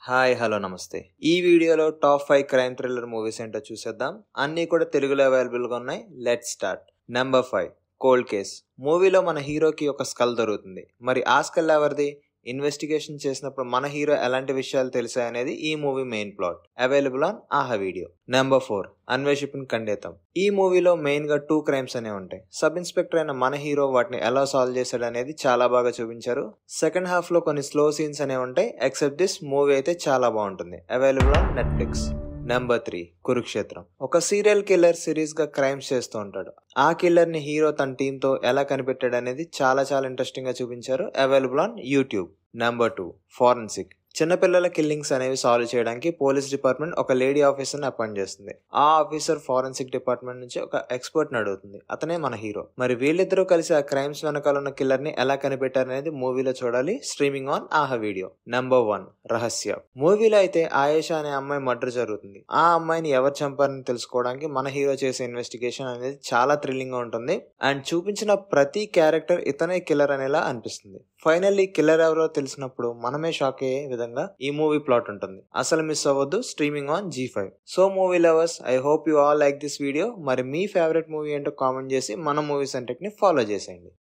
Hi hello నమస్తే. ఈ వీడియోలో టాప్ 5 క్రైమ్ థ్రిల్లర్ మూవీస్ ఏంటో చూసేద్దాం. అన్నీ కూడా తెలుగులో అవైలబుల్గా ఉన్నాయి. Let's start. Number 5 cold case. మూవీలో మన హీరోకి ఒక స్కల్ దొరుకుతుంది. మరి ఆ స్కల్ ఎవరిది? ఇన్వెస్టిగేషన్ చేసినప్పుడు మన హీరో ఎలాంటి విషయాలు తెలిసాయనేది ఈ movie main plot. Available on ఆహా వీడియో. నెంబర్ 4 అన్వేషిపిన్ ఖండేతం. ఈ మూవీలో మెయిన్ గా 2 క్రైమ్స్ అనేవి ఉంటాయి. సబ్ ఇన్స్పెక్టర్ అయిన మన హీరో వాటిని ఎలా సాల్వ్ చేశాడు అనేది చాలా బాగా చూపించారు. సెకండ్ హాఫ్ లో కొన్ని స్లో సీన్స్ అనేవి ఉంటాయి. ఎక్సెప్ట్ దిస్ మూవీ అయితే చాలా బాగుంటుంది. Available on Netflix. నెంబర్ 3 కురుక్షేత్రం. ఒక సీరియల్ కిల్లర్ సిరీస్ గా క్రైమ్స్ చేస్తూ ఉంటాడు. ఆ కిల్లర్ ని హీరో తన టీమ్ తో ఎలా కనిపెట్టాడు అనేది చాలా ఇంట్రెస్టింగ్ గా చూపించారు. Available on YouTube. Number 2 forensic. చిన్నపిల్లల కిల్లింగ్స్ అనేవి సాల్వ్ చేయడానికి పోలీస్ డిపార్ట్మెంట్ ఒక లేడీ ఆఫీసర్ని అపాయింట్ చేస్తుంది. ఆ ఆఫీసర్ ఫారెన్సిక్ డిపార్ట్మెంట్ నుంచి ఒక ఎక్స్పర్ట్ ని అడుగుతుంది. అతనే మన హీరో. మరి వీళ్ళిద్దరూ కలిసి ఆ క్రైమ్స్ వెనకాల ఉన్న కిల్లర్ ని ఎలా కనిపెట్టారనేది మూవీలో చూడాలి. స్ట్రీమింగ్ ఆన్ ఆహా వీడియో. నెంబర్ 1 రహస్య. మూవీలో అయితే ఆయేషా అనే అమ్మాయి మర్డర్ జరుగుతుంది. ఆ అమ్మాయిని ఎవరు చంపారని తెలుసుకోవడానికి మన హీరో చేసే ఇన్వెస్టిగేషన్ అనేది చాలా థ్రిల్లింగ్ గా ఉంటుంది. అండ్ చూపించిన ప్రతి క్యారెక్టర్ ఇతనే కిల్లర్ అనేలా అనిపిస్తుంది. ఫైనల్లీ కిల్లర్ ఎవరో తెలిసినప్పుడు మనమే షాక్ అయ్యే విధంగా ఈ మూవీ ప్లాట్ ఉంటుంది. అసలు మిస్ అవ్వద్దు. Streaming on G5. So movie lovers, I hope you all like this video. మరి మీ ఫేవరెట్ మూవీ ఏంటో కామెంట్ చేసి మన మూవీ సెంటెక్ ని ఫాలో చేసేయండి.